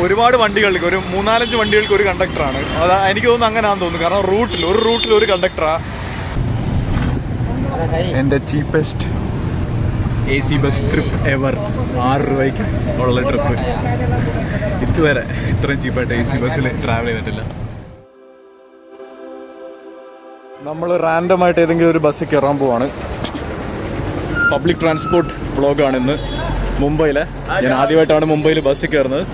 ഒരുപാട് വണ്ടികൾക്ക്, ഒരു 3-4 വണ്ടികൾക്ക് ഒരു കണ്ടക്ടറാണ്. അത് എനിക്ക് തോന്നുന്നു അങ്ങനെയാണെന്ന് തോന്നുന്നു. കാരണം ഒരു റൂട്ടിൽ ഒരു കണ്ടക്ടറാണ്. എൻ്റെ cheapest AC bus trip ever. 6 രൂപയ്ക്ക് ഉള്ള ട്രിപ്പ്. ഇതുവരെ ഇത്രയും ചീപ്പായിട്ട് AC ബസ്സിൽ ട്രാവൽ ചെയ്തിട്ടില്ല. നമ്മൾ റാൻഡമായിട്ട് ഏതെങ്കിലും ഒരു ബസ്സിൽ കയറാൻ പോവാണ്. പബ്ലിക് ട്രാൻസ്പോർട്ട് വ്ളോഗാണ് ഇന്ന്. മുംബൈയിലെ ഞാൻ ആദ്യമായിട്ടാണ് മുംബൈയിൽ ബസ്സിൽ കയറുന്നത്.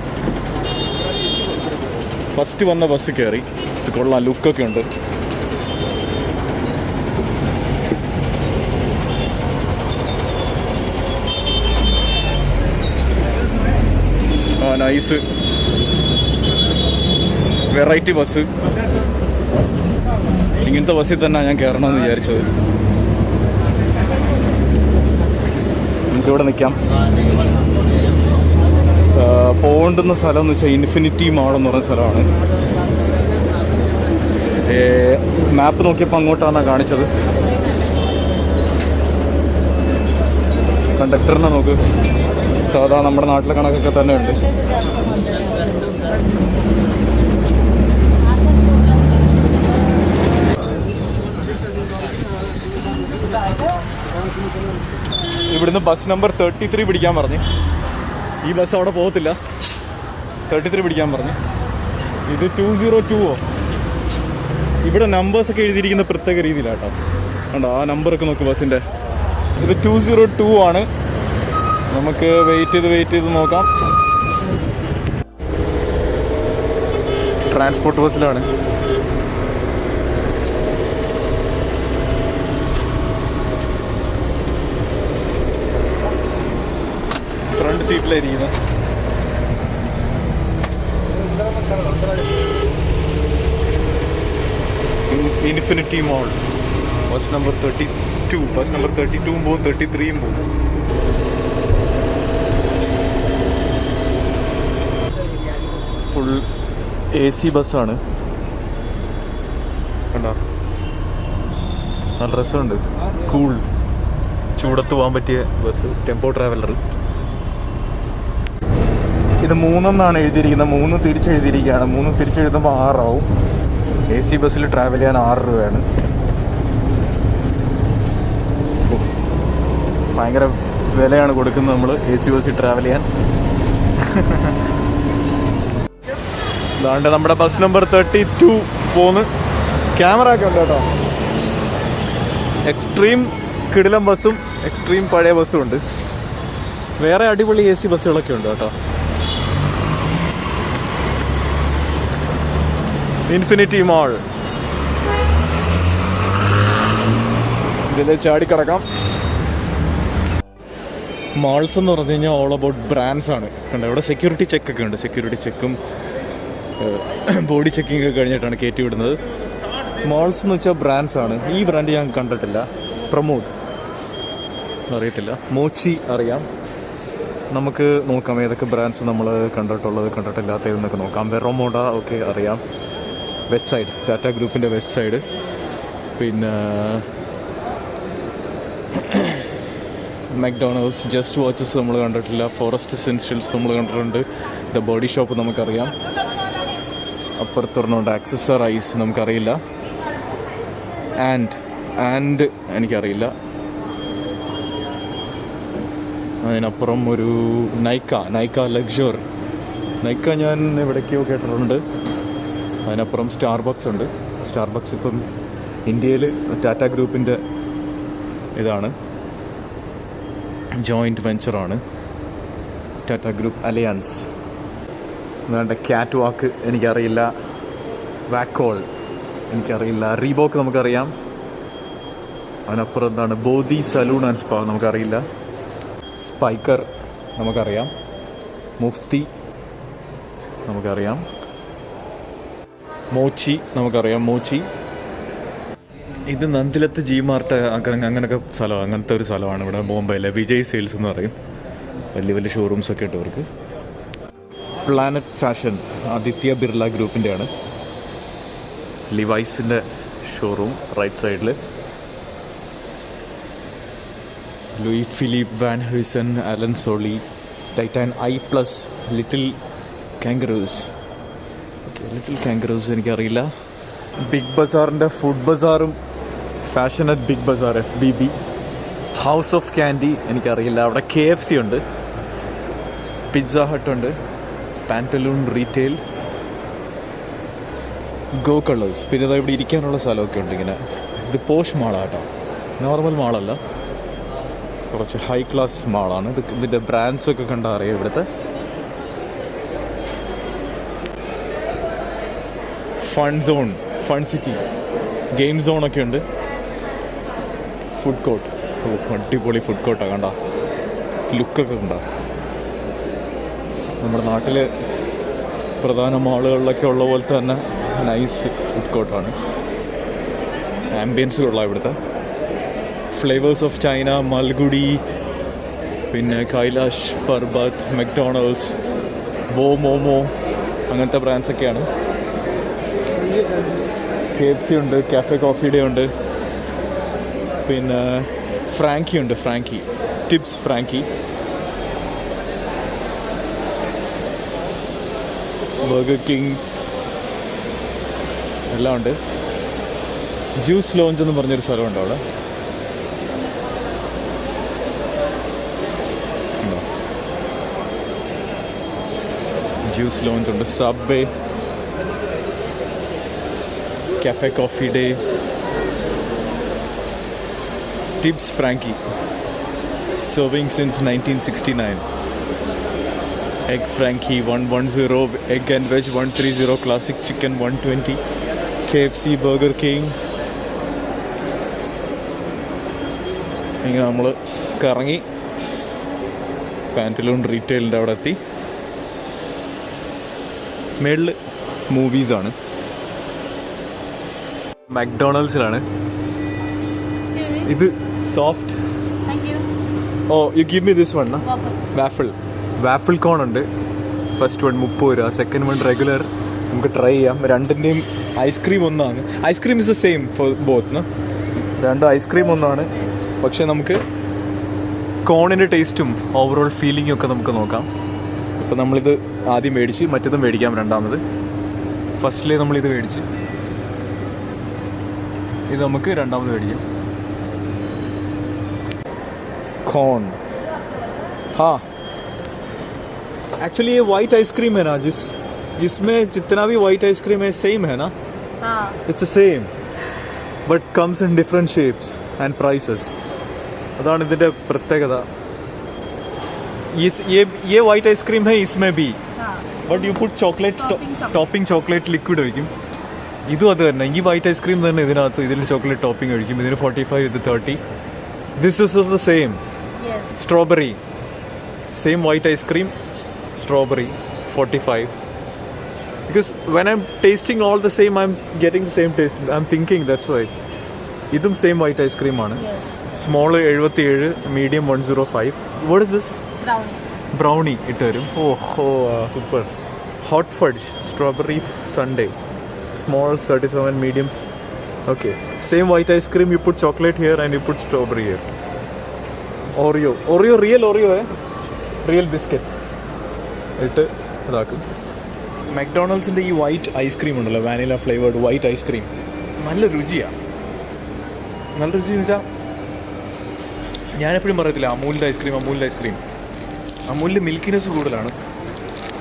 ഫസ്റ്റ് വന്ന ബസ്സിൽ കയറി. ഇത് കൊള്ളാം, ലുക്കൊക്കെ ഉണ്ട്. Nice variety bus. ഇങ്ങനത്തെ ബസ്സിൽ തന്നെ ഞാൻ കയറണമെന്ന് വിചാരിച്ചത്. നമുക്കിവിടെ നിൽക്കാം. പോകേണ്ടുന്ന സ്ഥലം എന്ന് വെച്ചാൽ ഇൻഫിനിറ്റി മാൾ എന്ന് പറയുന്ന സ്ഥലമാണ്. മാപ്പ് നോക്കിയപ്പോൾ അങ്ങോട്ടാണെന്നാണ് കാണിച്ചത്. കണ്ടക്ടറിനെ നോക്ക്, സാധാ നമ്മുടെ നാട്ടിലെ കണക്കൊക്കെ തന്നെ ഉണ്ട്. ഇവിടുന്ന് ബസ് നമ്പർ 33 പിടിക്കാൻ പറഞ്ഞു. ഈ ബസ് അവിടെ പോകത്തില്ല. 33 പിടിക്കാൻ പറഞ്ഞു. ഇത് 202. ഇവിടെ നമ്പേഴ്സൊക്കെ എഴുതിയിരിക്കുന്ന പ്രത്യേക രീതിയിലാട്ടോ. കണ്ടോ ആ നമ്പറൊക്കെ നോക്ക് ബസ്സിൻ്റെ. ഇത് 202 ആണ്. നമുക്ക് വെയിറ്റ് ചെയ്ത് നോക്കാം. ട്രാൻസ്പോർട്ട് ബസ്സിലാണ്. ഫ്രണ്ട് സീറ്റിലായിരിക്കുന്നത്. ഇൻഫിനിറ്റി മോൾ ബസ് നമ്പർ 32. ബസ് നമ്പർ 32 പോകും, 33 പോകും. ഫുൾ AC ബസ്സാണ്. കണ്ടോ നല്ല രസമുണ്ട്. കൂൾ, ചൂടത്ത് പോകാൻ പറ്റിയ ബസ്. Tempo traveller. ഇത് 3 എഴുതിയിരിക്കുന്നത്. 3 തിരിച്ചെഴുതിയിരിക്കുകയാണ്. 3 തിരിച്ചെഴുതുമ്പോൾ 6 ആവും. AC ബസ്സിൽ ട്രാവൽ ചെയ്യാൻ 6 രൂപയാണ്. ഭയങ്കര വിലയാണ് കൊടുക്കുന്നത് നമ്മൾ AC ബസ്സിൽ ട്രാവൽ ചെയ്യാൻ. അതാണ്ട് നമ്മുടെ ബസ് നമ്പർ 32 പോന്ന്. ക്യാമറ ഒക്കെ ഉണ്ട് കേട്ടോ. എക്സ്ട്രീം കിടിലം ബസ്സും എക്സ്ട്രീം പഴയ ബസ്സും ഉണ്ട്. വേറെ അടിപൊളി AC ബസ്സുകളൊക്കെ ഉണ്ട് കേട്ടോ. Infinity mall. ഇതിൽ ചാടിക്കിടക്കാം. മാൾസ് എന്ന് പറഞ്ഞു കഴിഞ്ഞാൽ ഓൾ അബൌട്ട് ബ്രാൻഡ്സ് ആണ്. കണ്ടോ ഇവിടെ സെക്യൂരിറ്റി ചെക്കൊക്കെ ഉണ്ട്. സെക്യൂരിറ്റി ചെക്കും ബോഡി ചെക്കിങ് ഒക്കെ കഴിഞ്ഞിട്ടാണ് കയറ്റി വിടുന്നത്. മാൾസ് എന്ന് വെച്ചാൽ ബ്രാൻഡ്സ് ആണ്. ഈ ബ്രാൻഡ് ഞാൻ കണ്ടിട്ടില്ല. പ്രമോദ് അറിയത്തില്ല. മോച്ചി അറിയാം. നമുക്ക് നോക്കാം ഏതൊക്കെ ബ്രാൻഡ്സ് നമ്മൾ കണ്ടിട്ടുള്ളത് കണ്ടിട്ടില്ലാത്തതെന്നൊക്കെ നോക്കാം. വെറോമോഡ ഓക്കെ അറിയാം. വെസ്റ്റ് സൈഡ്, ടാറ്റ ഗ്രൂപ്പിൻ്റെ വെസ്റ്റ് സൈഡ്. പിന്നെ മക്ഡൊണാൾഡ്സ്, ജസ്റ്റ് വാച്ചസ് നമ്മൾ കണ്ടിട്ടില്ല. ഫോറസ്റ്റ് എസെൻഷ്യൽസ് നമ്മൾ കണ്ടിട്ടുണ്ട്. ദ ബോഡി ഷോപ്പ് നമുക്കറിയാം. അപ്പുറത്തൊരെണ്ണമുണ്ട് ആക്സസറൈസ്, നമുക്കറിയില്ല. ആൻഡ് എനിക്കറിയില്ല. അതിനപ്പുറം ഒരു നൈക്ക ലക്ഷർ. നൈക്ക ഞാൻ എവിടേക്കോ കേട്ടിട്ടുണ്ട്. അതിനപ്പുറം സ്റ്റാർബക്സ് ഉണ്ട്. സ്റ്റാർബക്സ് ഇപ്പം ഇന്ത്യയിൽ ടാറ്റ ഗ്രൂപ്പിൻ്റെ ഇതാണ്, ജോയിൻറ്റ് വെഞ്ചറാണ്. Tata group alliance. വേണ്ട ക്യാറ്റ് വാക്ക് എനിക്കറിയില്ല. വാക്കോൾ എനിക്കറിയില്ല. റീബോക്ക് നമുക്കറിയാം. അതിനപ്പുറം എന്താണ് ബോധി സലൂൺ ആൻഡ് സ്പാ നമുക്കറിയില്ല. സ്പൈക്കർ നമുക്കറിയാം. മുഫ്തി നമുക്കറിയാം. മോച്ചി നമുക്കറിയാം. മോച്ചി. ഇത് നന്ദിലത്ത് ജി മാർട്ട് അങ്ങനെയൊക്കെ സ്ഥലം, അങ്ങനത്തെ ഒരു സ്ഥലമാണ് ഇവിടെ ബോംബെയിലെ. വിജയ് സെയിൽസ് എന്ന് പറയും. വലിയ വലിയ ഷോറൂംസൊക്കെ ഉണ്ട് ഇവർക്ക്. പ്ലാനറ്റ് ഫാഷൻ ആദിത്യ ബിർള ഗ്രൂപ്പിൻ്റെയാണ്. ലിവൈസിൻ്റെ ഷോറൂം റൈറ്റ് സൈഡിൽ. Louis Philippe, Van Heusen, Allen Solly, Titan I+, Little Kangaroos. Okay, Little Kangaroos എനിക്കറിയില്ല. ബിഗ് ബസാറിൻ്റെ ഫുഡ് ബസാറും fashion at Big Bazaar FBB. House of Candy എനിക്കറിയില്ല. അവിടെ KFC ഉണ്ട്, പിസ്സ ഹട്ട് ഉണ്ട്, പാൻറ്റലൂൺ റീറ്റെയിൽ, ഗോ കളേഴ്സ്. പിന്നെ ഇതാ ഇവിടെ ഇരിക്കാനുള്ള സ്ഥലമൊക്കെ ഉണ്ട് ഇങ്ങനെ. ഇത് പോഷ് മാളാട്ടോ, നോർമൽ മാളല്ല, കുറച്ച് ഹൈ ക്ലാസ് മാളാണ്. ഇതിൻ്റെ ബ്രാൻഡ്സൊക്കെ കണ്ടാൽ അറിയാം ഇവിടുത്തെ. Fun Zone, Fun City, game സോണൊക്കെ ഉണ്ട്. ഫുഡ് കോർട്ട്, അടിപൊളി ഫുഡ് കോർട്ടാണ്. കണ്ട ലുക്കൊക്കെ കണ്ട. നമ്മുടെ നാട്ടിൽ പ്രധാന മാളുകളിലൊക്കെ ഉള്ള പോലത്തെ തന്നെ നൈസ് ഫുഡ് കോർട്ടാണ്. ആംബിയൻസ് കൊള്ളാം ഇവിടുത്തെ. ഫ്ലേവേഴ്സ് ഓഫ് ചൈന, മൽഗുഡി, പിന്നെ കൈലാഷ് പർബത്ത്, മെക്ഡോണൾഡ്സ്, മോമോ അങ്ങനത്തെ ബ്രാൻഡ്സൊക്കെയാണ്. KFC ഉണ്ട്, കാഫെ കോഫി ഡേ ഉണ്ട്, പിന്നെ ഫ്രാങ്കി ഉണ്ട്, Frankie tips Frankie, burger king എല്ലാം ഉണ്ട്. ജ്യൂസ് ലോഞ്ച് എന്ന് പറഞ്ഞൊരു സ്ഥലമുണ്ട് അവിടെ. ജ്യൂസ് ലോഞ്ച് ഉണ്ട്. Subway, കാഫെ coffee day, tips Frankie, serving since 1969. Egg Frankie 110, egg and veg 130, classic chicken 120, KFC, Burger King. ഇങ്ങനെ നമ്മൾ കറങ്ങി പാൻറ്റലൂൺ റീറ്റെയിലിൻ്റെ അവിടെ എത്തി. മേളിൽ മൂവീസാണ്. മക്ഡൊണാൾഡ്സിലാണ്. ഇത് soft. Oh you give me this one. Waffle cone ഉണ്ട്. ഫസ്റ്റ് വൺ 30 രൂപ, സെക്കൻഡ് വൺ റെഗുലർ. നമുക്ക് ട്രൈ ചെയ്യാം. രണ്ടിൻ്റെയും ഐസ്ക്രീം ഒന്നാണ്. Ice cream is the same for both. രണ്ടും ഐസ്ക്രീം ഒന്നാണ്, പക്ഷേ നമുക്ക് കോണിൻ്റെ ടേസ്റ്റും ഓവറോൾ ഫീലിങ്ങും ഒക്കെ നമുക്ക് നോക്കാം. അപ്പോൾ നമ്മളിത് ആദ്യം മേടിച്ച് മറ്റേതും മേടിക്കാം രണ്ടാമത്. ഫസ്റ്റിലേ നമ്മളിത് മേടിച്ച് ഇത് നമുക്ക് രണ്ടാമത് മേടിക്കാം. कॉर्न, हाँ एक्चुअली ये वाइट आइसक्रीम है ना, जिसमें जितना भी वाइट आइसक्रीम है सेम है ना. It's same but comes in different shapes and prices. अതാണ് ഇതിൻ്റെ പ്രത്യേകത. ये वाइट आइसक्रीम है इसमें भी, but you put chocolate topping chocolate liquid ഒഴിക്കും. ഇതും അത് തന്നെ. ഈ വൈറ്റ് ഐസ്ക്രീം തന്നെ ഇതിനകത്ത് ഇതിൽ ചോക്ലേറ്റ് ടോപ്പിംഗ് ഒഴിക്കും. ഇതിന് 45, ഇത് 30. This is of the same. Strawberry, same white ice cream, strawberry 45. Because when I'm tasting all the same, I'm getting the same taste. I'm thinking that's why. Idum same white ice cream aanu. Yes. Small 77, medium 105. What is this? Brownie it varum. Super. Hot fudge, strawberry sundae. Small 37, mediums. Okay. Same white ice cream, you put chocolate here and you put strawberry here. Oreo, real Oreo है, real biscuit. ഇട്ട് ഇതാക്കും. മക്ഡൊണാൾഡ്സിൻ്റെ ഈ white ice cream ഉണ്ടല്ലോ, vanilla flavoured white ice cream, നല്ല രുചിയാണ്. നല്ല രുചി എന്ന് വെച്ചാൽ ഞാനെപ്പോഴും പറയത്തില്ല അമൂലിൻ്റെ ഐസ്ക്രീം. അമൂലിൽ മിൽക്കിനെസ് കൂടുതലാണ്,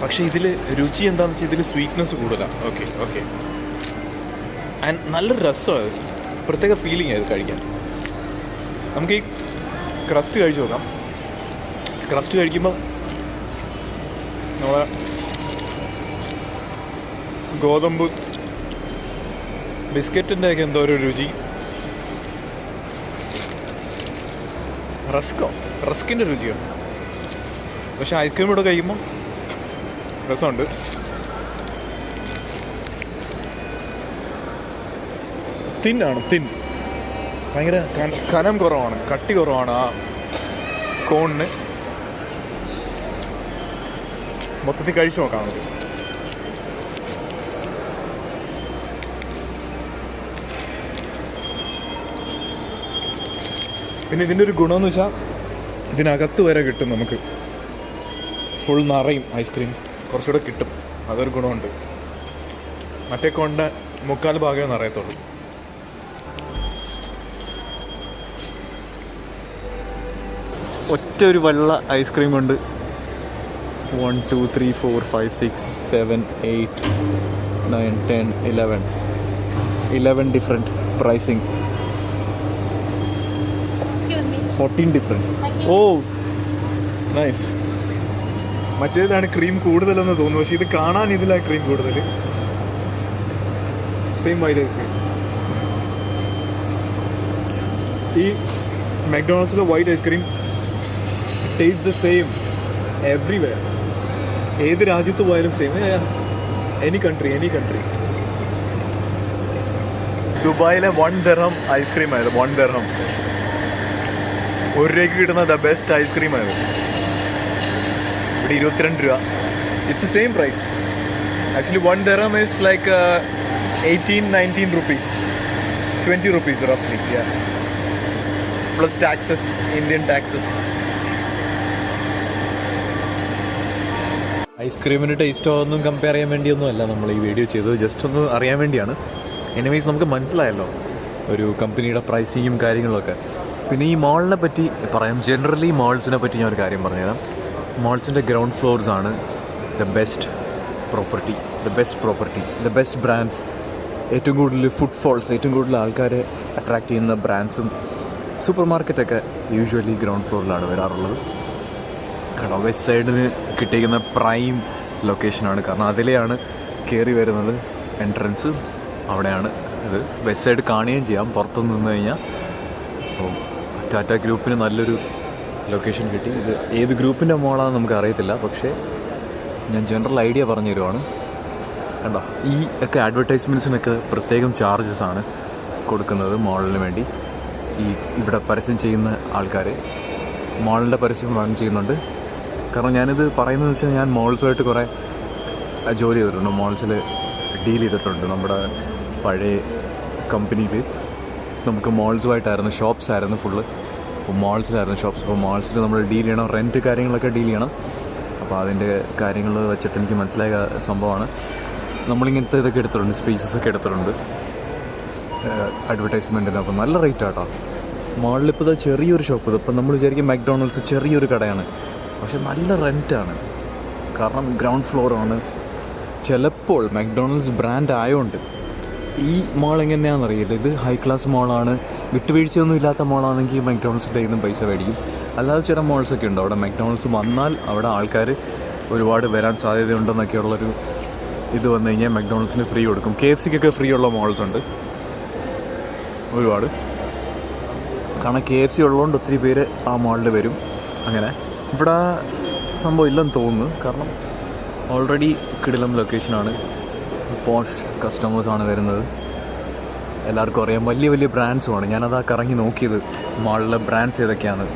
പക്ഷേ ഇതിൽ രുചി എന്താണെന്ന് വെച്ചാൽ ഇതിൽ സ്വീറ്റ്നെസ് കൂടുതലാണ്. ഓക്കെ ആൻഡ് നല്ലൊരു രസമാണ്. പ്രത്യേക ഫീലിംഗ് ആയത് കഴിക്കാൻ. നമുക്ക് ഈ ക്രസ്റ്റ് കഴിച്ച് നോക്കാം. ക്രസ്റ്റ് കഴിക്കുമ്പോൾ നമ്മളെ ഗോതമ്പ് ബിസ്ക്കറ്റിൻ്റെയൊക്കെ എന്തോ ഒരു രുചി. റസ്കിൻ്റെ രുചിയോ, പക്ഷെ ഐസ്ക്രീം കൂടെ കഴിക്കുമ്പോൾ രസമുണ്ട്. തിൻ ഭയങ്കര കനം കുറവാണ്, കട്ടി കുറവാണ് ആ കോണിന്. മൊത്തത്തിൽ കഴിച്ചു നോക്കാം നമുക്ക്. പിന്നെ ഇതിൻ്റെ ഒരു ഗുണമെന്ന് വെച്ചാൽ ഇതിനകത്ത് വരെ കിട്ടും നമുക്ക്. ഫുൾ നിറയും ഐസ്ക്രീം, കുറച്ചുകൂടെ കിട്ടും. അതൊരു ഗുണമുണ്ട്. മറ്റേ കൊണ്ട് 3/4 ഭാഗമേ നിറയത്തുള്ളൂ. ഒറ്റ ഒരു വെള്ള ഐസ്ക്രീം കൊണ്ട് 1 2 3 4 5 6 7 8 9 10 11 different pricing. 14 different. Oh nice. മറ്റേതാണ് ക്രീം കൂടുതലെന്ന് തോന്നുന്നു, പക്ഷേ ഇത് കാണാൻ ഇതിലാണ് ക്രീം കൂടുതൽ. Same white ice cream. ഈ മാക്ഡൊണാൾഡ്സിലെ white ice cream taste the same everywhere. ഏത് രാജ്യത്ത് പോയാലും സെയിം. Any country. ദുബായിലെ 1 ദിർഹം ഐസ്ക്രീം ആയത്. 1 ദിർഹം 1 രൂപയ്ക്ക് കിട്ടുന്ന ദ ബെസ്റ്റ് ഐസ്ക്രീം ആയത്. ഇവിടെ 22 രൂപ. It's same price actually. 1 ദിർഹം is like 18-19 rupees, 20 rupees roughly, yeah, plus taxes, Indian taxes. ഐസ്ക്രീമിൻ്റെ ടേസ്റ്റോ ഒന്നും കമ്പയർ ചെയ്യാൻ വേണ്ടിയൊന്നും അല്ല നമ്മൾ ഈ വീഡിയോ ചെയ്തത്, ജസ്റ്റ് ഒന്ന് അറിയാൻ വേണ്ടിയാണ്. എനിവേസ് നമുക്ക് മനസ്സിലായല്ലോ ഒരു കമ്പനിയുടെ പ്രൈസിങ്ങും കാര്യങ്ങളൊക്കെ. പിന്നെ ഈ മാളിനെ പറ്റി പറയാം. ജനറലി മാൾസിനെ പറ്റി ഞാൻ ഒരു കാര്യം പറഞ്ഞുതരാം. മാൾസിൻ്റെ ഗ്രൗണ്ട് ഫ്ലോർസാണ് the best property, the best brands, ഏറ്റവും കൂടുതൽ ഫുട്ഫോൾസ്, ഏറ്റവും കൂടുതൽ ആൾക്കാരെ അട്രാക്റ്റ് ചെയ്യുന്ന ബ്രാൻഡ്സും സൂപ്പർ മാർക്കറ്റൊക്കെ യൂഷ്വലി ഗ്രൗണ്ട് ഫ്ലോറിലാണ് വരാറുള്ളത്. കാരണം വെസ്റ്റ് സൈഡിന് കിട്ടിയിരിക്കുന്ന പ്രൈം ലൊക്കേഷനാണ്. കാരണം അതിലെയാണ് കയറി വരുന്നത് എൻട്രൻസ്, അവിടെയാണ് ഇത്. വെസ്റ്റ് സൈഡ് കാണുകയും ചെയ്യാം പുറത്തു നിന്ന് കഴിഞ്ഞാൽ. അപ്പോൾ ടാറ്റ ഗ്രൂപ്പിന് നല്ലൊരു ലൊക്കേഷൻ കിട്ടി. ഇത് ഏത് ഗ്രൂപ്പിൻ്റെ മോളാണെന്ന് നമുക്ക് അറിയത്തില്ല, പക്ഷേ ഞാൻ ജനറൽ ഐഡിയ പറഞ്ഞു തരുവാണ്. കണ്ടോ, ഈ ഒക്കെ അഡ്വർടൈസ്മെൻറ്റ്സിനൊക്കെ പ്രത്യേകം ചാർജസ് ആണ് കൊടുക്കുന്നത് മാളിന് വേണ്ടി. ഇവിടെ പരസ്യം ചെയ്യുന്ന ആൾക്കാർ മാളിൻ്റെ പരസ്യം റൺ ചെയ്യുന്നുണ്ട്. കാരണം ഞാനിത് പറയുന്നതെന്ന് വെച്ചാൽ ഞാൻ മോൾസുമായിട്ട് കുറേ ജോലി ചെയ്തിട്ടുണ്ട്, മോൾസിൽ ഡീൽ ചെയ്തിട്ടുണ്ട്. നമ്മുടെ പഴയ കമ്പനിയിൽ നമുക്ക് മോൾസുമായിട്ടായിരുന്നു, ഷോപ്സ് ആയിരുന്നു ഫുള്ള്. അപ്പോൾ മോൾസിലായിരുന്നു ഷോപ്സ്. അപ്പോൾ മോൾസിൽ നമ്മൾ ഡീൽ ചെയ്യണം, റെൻറ്റ് കാര്യങ്ങളൊക്കെ ഡീൽ ചെയ്യണം. അപ്പോൾ അതിൻ്റെ കാര്യങ്ങൾ വെച്ചിട്ട് എനിക്ക് മനസ്സിലായ സംഭവമാണ്. നമ്മളിങ്ങനത്തെ ഇതൊക്കെ എടുത്തിട്ടുണ്ട്, സ്പേസസ് ഒക്കെ എടുത്തിട്ടുണ്ട് അഡ്വർടൈസ്മെൻറ്റിന്. അപ്പോൾ നല്ല റേറ്റ് ആട്ടോ മാളിലിപ്പോൾ ഇത് ചെറിയൊരു ഷോപ്പ്. ഇതിപ്പോൾ നമ്മൾ വിചാരിക്കും മാക്ഡൊണാൾഡ്സ് ചെറിയൊരു കടയാണ്, പക്ഷെ നല്ല റെൻറ്റാണ്. കാരണം ഗ്രൗണ്ട് ഫ്ലോറാണ്. ചിലപ്പോൾ മാക്ഡൊണാൾഡ്സ് ബ്രാൻഡ് ആയതുകൊണ്ട് ഈ മാൾ എങ്ങനെയാണെന്നറിയില്ല, ഇത് ഹൈ ക്ലാസ് മാളാണ്, വിട്ടുവീഴ്ചയൊന്നും ഇല്ലാത്ത മാളാണെങ്കിൽ മാക്ഡൊണാൾഡ്സിൻ്റെ കയ്യിൽ നിന്നും പൈസ മേടിക്കും. അല്ലാതെ ചില മാൾസൊക്കെ ഉണ്ട് അവിടെ മാക്ഡൊണാൾഡ്സ് വന്നാൽ അവിടെ ആൾക്കാർ ഒരുപാട് വരാൻ സാധ്യതയുണ്ടെന്നൊക്കെയുള്ളൊരു ഇത് വന്നു കഴിഞ്ഞാൽ മാക്ഡൊണാൾഡ്സിന് ഫ്രീ കൊടുക്കും. KFCക്കൊക്കെ ഫ്രീ ഉള്ള മോൾസ് ഉണ്ട് ഒരുപാട്. കാരണം KFC ഉള്ളതുകൊണ്ട് ഒത്തിരി പേര് ആ മാളിൽ വരും. അങ്ങനെ ഇവിടെ സംഭവം ഇല്ലെന്ന് തോന്നുന്നു. കാരണം ഓൾറെഡി കിടിലം ലൊക്കേഷനാണ്, പോഷ് കസ്റ്റമേഴ്സാണ് വരുന്നത്. എല്ലാവർക്കും അറിയാം, വലിയ വലിയ ബ്രാൻഡ്സുമാണ്. ഞാനതാ കറങ്ങി നോക്കിയത് മാളിലെ ബ്രാൻഡ്സ് ഏതൊക്കെയാണ്.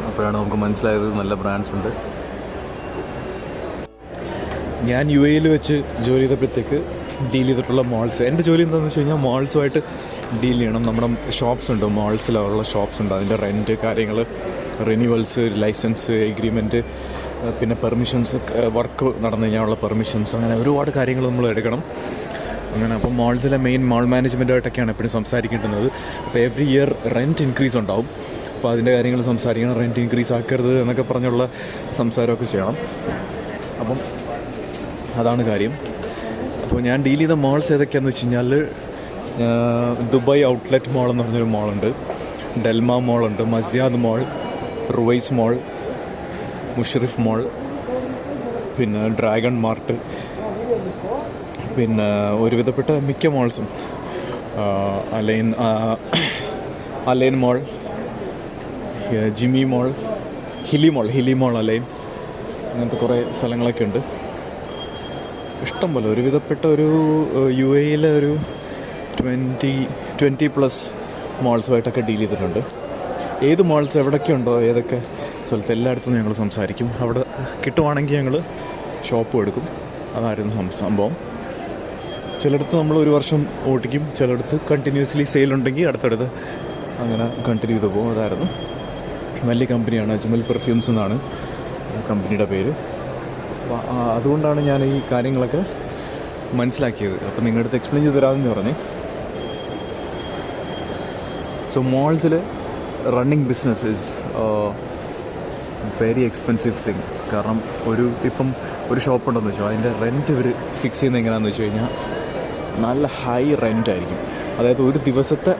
അപ്പോഴാണ് നമുക്ക് മനസ്സിലായത് നല്ല ബ്രാൻഡ്സ് ഉണ്ട്. ഞാൻ UAE വെച്ച് ജോലി ചെയ്തപ്പോഴത്തേക്ക് ഡീൽ ചെയ്തിട്ടുള്ള മോൾസ്, എൻ്റെ ജോലി എന്താണെന്ന് വെച്ച് കഴിഞ്ഞാൽ മോൾസുമായിട്ട് ഡീൽ ചെയ്യണം. നമ്മുടെ ഷോപ്സ് ഉണ്ട്, മോൾസിലുള്ള ഷോപ്സ് ഉണ്ട്, അതിൻ്റെ റെൻറ്റ് കാര്യങ്ങൾ, റിന്യൂവൽസ്, ലൈസൻസ് എഗ്രിമെൻറ്റ്, പിന്നെ പെർമിഷൻസ്, വർക്ക് നടന്നു കഴിഞ്ഞാലുള്ള പെർമിഷൻസ്, അങ്ങനെ ഒരുപാട് കാര്യങ്ങൾ നമ്മൾ എടുക്കണം. അങ്ങനെ അപ്പം മോൾസിലെ മെയിൻ മോൾ മാനേജ്മെൻറ്റായിട്ടൊക്കെയാണ് എപ്പോഴും സംസാരിക്കേണ്ടുന്നത്. അപ്പോൾ എവറി ഇയർ റെൻറ്റ് ഇൻക്രീസ് ഉണ്ടാവും. അപ്പോൾ അതിൻ്റെ കാര്യങ്ങൾ സംസാരിക്കണം, റെൻറ്റ് ഇൻക്രീസ് ആക്കരുത് എന്നൊക്കെ പറഞ്ഞുള്ള സംസാരമൊക്കെ ചെയ്യണം. അപ്പം അതാണ് കാര്യം. അപ്പോൾ ഞാൻ ഡീൽ ചെയ്ത മോൾസ് ഏതൊക്കെയാണെന്ന് വെച്ച് കഴിഞ്ഞാൽ ദുബായ് ഔട്ട്ലെറ്റ് മോൾ എന്ന് പറഞ്ഞൊരു മോളുണ്ട്, ഡെൽമ മോളുണ്ട്, മസ്യാദ് മോൾ, റുവൈസ് മോൾ, മുഷറിഫ് മോൾ, പിന്നെ ഡ്രാഗൺ മാർട്ട്, പിന്നെ ഒരുവിധപ്പെട്ട മിക്ക മോൾസും, അലൈൻ മോൾ, ജിമ്മി മോൾ, ഹിലി മോൾ അലൈൻ, അങ്ങനത്തെ കുറേ സ്ഥലങ്ങളൊക്കെ ഉണ്ട്. ഇഷ്ടം പോലെ ഒരുവിധപ്പെട്ട ഒരു UAE ഒരു 20+ മോൾസുമായിട്ടൊക്കെ ഡീൽ ചെയ്തിട്ടുണ്ട്. ഏത് മോൾസ് എവിടെയൊക്കെ ഉണ്ടോ, ഏതൊക്കെ സ്ഥലത്ത് എല്ലായിടത്തും ഞങ്ങൾ സംസാരിക്കും. അവിടെ കിട്ടുവാണെങ്കിൽ ഞങ്ങൾ ഷോപ്പും എടുക്കും. അതായിരുന്നു സംഭവം. ചിലയിടത്ത് നമ്മൾ ഒരു വർഷം ഓടിക്കും, ചിലയിടത്ത് കണ്ടിന്യൂസ്ലി സെയിലുണ്ടെങ്കിൽ അടുത്തടുത്ത് അങ്ങനെ കണ്ടിന്യൂ ചെയ്ത് പോകും. അതായിരുന്നു. വലിയ കമ്പനിയാണ്, അജ്മൽ പെർഫ്യൂംസ് എന്നാണ് കമ്പനിയുടെ പേര്. അപ്പോൾ അതുകൊണ്ടാണ് ഞാൻ ഈ കാര്യങ്ങളൊക്കെ മനസ്സിലാക്കിയത്. അപ്പോൾ നിങ്ങളുടെ അടുത്ത് എക്സ്പ്ലെയിൻ ചെയ്ത് തരാമെന്ന് പറഞ്ഞു. സോ മോൾസിൽ running business is very expensive thing. കാരണം ഇപ്പം ഒരു ഷോപ്പ് ഉണ്ടെന്ന് വെച്ചോ, അതിൻ്റെ റെൻറ്റ് ഇവർ ഫിക്സ് ചെയ്യുന്നത് എങ്ങനെയാണെന്ന് വെച്ച് കഴിഞ്ഞാൽ നല്ല ഹൈ റെൻ്റ് ആയിരിക്കും. അതായത് ഒരു ദിവസത്തെ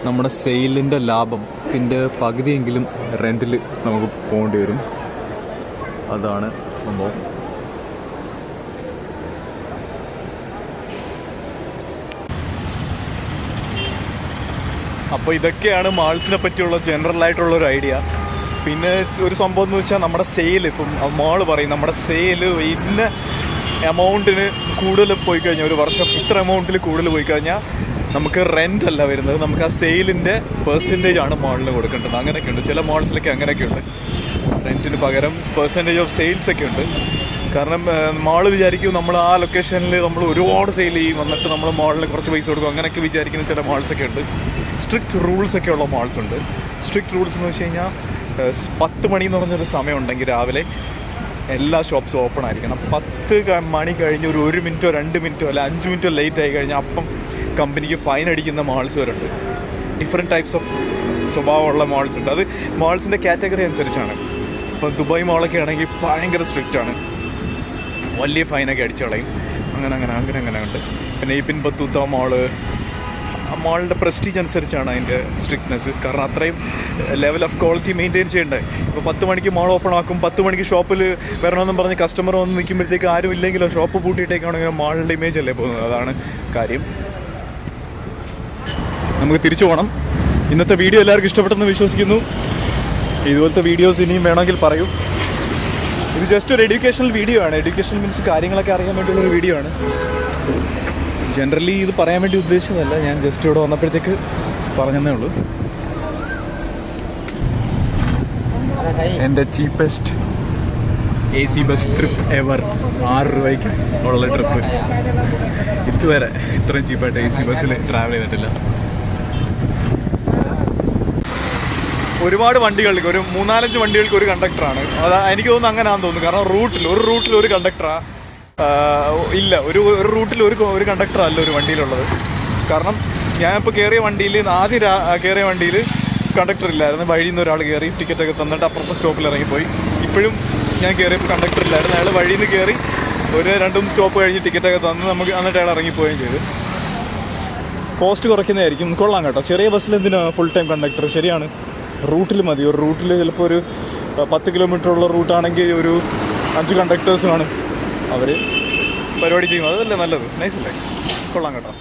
നമ്മുടെ സെയിലിൻ്റെ ലാഭത്തിൻ്റെ പകുതിയെങ്കിലും റെൻറ്റിൽ നമുക്ക് പോകേണ്ടി വരും. അതാണ് സംഭവം. അപ്പോൾ ഇതൊക്കെയാണ് മാൾസിനെ പറ്റിയുള്ള ജനറലായിട്ടുള്ളൊരു ഐഡിയ. പിന്നെ ഒരു സംഭവം എന്ന് വെച്ചാൽ നമ്മുടെ സെയിൽ, ഇപ്പം മാൾ പറയും നമ്മുടെ സെയിൽ ഇന്ന എമൗണ്ടിന് കൂടുതൽ പോയി കഴിഞ്ഞാൽ, ഒരു വർഷം ഇത്ര എമൗണ്ടിൽ കൂടുതൽ പോയി കഴിഞ്ഞാൽ നമുക്ക് റെൻ്റ് അല്ല വരുന്നത്, നമുക്ക് ആ സെയിലിൻ്റെ പെർസെൻറ്റേജ് ആണ് മാളിന് കൊടുക്കേണ്ടത്. അങ്ങനെയൊക്കെ ഉണ്ട്, ചില മാൾസിലൊക്കെ അങ്ങനെയൊക്കെ ഉണ്ട്. റെൻറ്റിന് പകരം പെർസെൻറ്റേജ് ഓഫ് സെയിൽസ് ഒക്കെ ഉണ്ട്. കാരണം മാൾ വിചാരിക്കും നമ്മൾ ആ ലൊക്കേഷനിൽ നമ്മൾ ഒരുപാട് സെയിൽ ചെയ്യും, വന്നിട്ട് നമ്മൾ മാളിന് കുറച്ച് പൈസ കൊടുക്കും, അങ്ങനെയൊക്കെ വിചാരിക്കുന്ന ചില മാൾസൊക്കെ ഉണ്ട്. സ്ട്രിക്റ്റ് റൂൾസൊക്കെ ഉള്ള മാൾസ് ഉണ്ട്. സ്ട്രിക്റ്റ് റൂൾസ് എന്ന് വെച്ച് കഴിഞ്ഞാൽ 10 മണി എന്ന് പറഞ്ഞൊരു സമയം ഉണ്ടെങ്കിൽ രാവിലെ എല്ലാ ഷോപ്സും ഓപ്പൺ ആയിരിക്കണം. 10 മണി കഴിഞ്ഞ് ഒരു 1 മിനിറ്റോ 2 മിനിറ്റോ അല്ല 5 മിനിറ്റോ ലേറ്റ് ആയി കഴിഞ്ഞാൽ അപ്പം കമ്പനിക്ക് ഫൈൻ അടിക്കുന്ന മാൾസ് വരുന്നുണ്ട്. ഡിഫറെൻറ്റ് ടൈപ്സ് ഓഫ് സ്വഭാവമുള്ള മാൾസ് ഉണ്ട്. അത് മാൾസിൻ്റെ കാറ്റഗറി അനുസരിച്ചാണ്. ഇപ്പോൾ ദുബായ് മാളൊക്കെ ആണെങ്കിൽ ഭയങ്കര സ്ട്രിക്റ്റ് ആണ്, വലിയ ഫൈനൊക്കെ അടിച്ചു കളയും. അങ്ങനെ ഉണ്ട്. പിന്നെ ഈ പിൻ ബത്തൂത്ത മാള്, ആ മാളിൻ്റെ പ്രസ്റ്റീജ് അനുസരിച്ചാണ് അതിൻ്റെ സ്ട്രിക്ട്നെസ്. കാരണം അത്രയും ലെവൽ ഓഫ് ക്വാളിറ്റി മെയിൻറ്റെയിൻ ചെയ്യണ്ടേ. ഇപ്പോൾ 10 മണിക്ക് മാൾ ഓപ്പൺ ആക്കും, 10 മണിക്ക് ഷോപ്പിൽ വരണമെന്നും പറഞ്ഞ് കസ്റ്റമർ വന്ന് നിൽക്കുമ്പോഴത്തേക്ക് ആരും ഇല്ലെങ്കിലോ ഷോപ്പ് പൂട്ടിയിട്ടേക്കാണെങ്കിൽ മാളിൻ്റെ ഇമേജ് അല്ലേ പോകുന്നത്. അതാണ് കാര്യം. നമുക്ക് തിരിച്ചു പോകണം. ഇന്നത്തെ വീഡിയോ എല്ലാവർക്കും ഇഷ്ടപ്പെട്ടെന്ന് വിശ്വസിക്കുന്നു. ഇതുപോലത്തെ വീഡിയോസ് ഇനിയും വേണമെങ്കിൽ പറയൂ. ഇത് ജസ്റ്റ് ഒരു എഡ്യൂക്കേഷണൽ വീഡിയോ ആണ്. എഡ്യൂക്കേഷണൽ മീൻസ് കാര്യങ്ങളൊക്കെ അറിയാൻ വേണ്ടിയുള്ളൊരു വീഡിയോ ആണ്. ജനറലി ഇത് പറയാൻ വേണ്ടി ഉദ്ദേശിച്ചതല്ല, ഞാൻ ജസ്റ്റ് ഇവിടെ വന്നപ്പോഴത്തേക്ക് പറഞ്ഞതേ ഉള്ളൂ. എൻ്റെ cheapest AC bus trip ever, 6 രൂപയ്ക്ക് ഉള്ള ട്രിപ്പ്. ഇതുവരെ ഇത്രയും ചീപ്പായിട്ട് AC ബസ്സിൽ ട്രാവൽ ചെയ്തിട്ടില്ല. ഒരുപാട് വണ്ടികൾക്ക്, ഒരു 3-4 വണ്ടികൾക്ക് ഒരു കണ്ടക്ടറാണ്. എനിക്ക് തോന്നുന്നു അങ്ങനെയാണെന്ന് തോന്നുന്നു. കാരണം ഒരു റൂട്ടിൽ ഒരു കണ്ടക്ടറാണ് ഇല്ല, ഒരു റൂട്ടിൽ ഒരു കണ്ടക്ടറല്ല ഒരു വണ്ടിയിലുള്ളത്. കാരണം ഞാനിപ്പോൾ കയറിയ വണ്ടിയിൽ, ആദ്യം കയറിയ വണ്ടിയിൽ കണ്ടക്ടർ ഇല്ലായിരുന്നു. വഴിയിൽ നിന്ന് ഒരാൾ കയറി ടിക്കറ്റൊക്കെ തന്നിട്ട് അപ്പുറത്തെ സ്റ്റോപ്പിൽ ഇറങ്ങിപ്പോയി. ഇപ്പോഴും ഞാൻ കയറിയപ്പോൾ കണ്ടക്ടർ ഇല്ലായിരുന്നു. അയാൾ വഴിയിൽ നിന്ന് കയറി ഒരു 2-3 സ്റ്റോപ്പ് കഴിഞ്ഞ് ടിക്കറ്റൊക്കെ തന്ന് നമുക്ക് എന്നിട്ട് അയാൾ ഇറങ്ങിപ്പോവുകയും ചെയ്തു. കോസ്റ്റ് കുറയ്ക്കുന്നതായിരിക്കും. കൊള്ളാം കേട്ടോ. ചെറിയ ബസ്സിൽ എന്തിനാണ് ഫുൾ ടൈം കണ്ടക്ടർ? ശരിയാണ്, റൂട്ടിൽ മതി. ഒരു റൂട്ടിൽ ചിലപ്പോൾ ഒരു 10 കിലോമീറ്ററുള്ള റൂട്ടാണെങ്കിൽ ഒരു 5 കണ്ടക്ടേഴ്സ് കാണും. അവർ പരിപാടി ചെയ്യും. അതല്ലേ നല്ലത്. നൈസല്ലേ? കൊള്ളാം കേട്ടോ.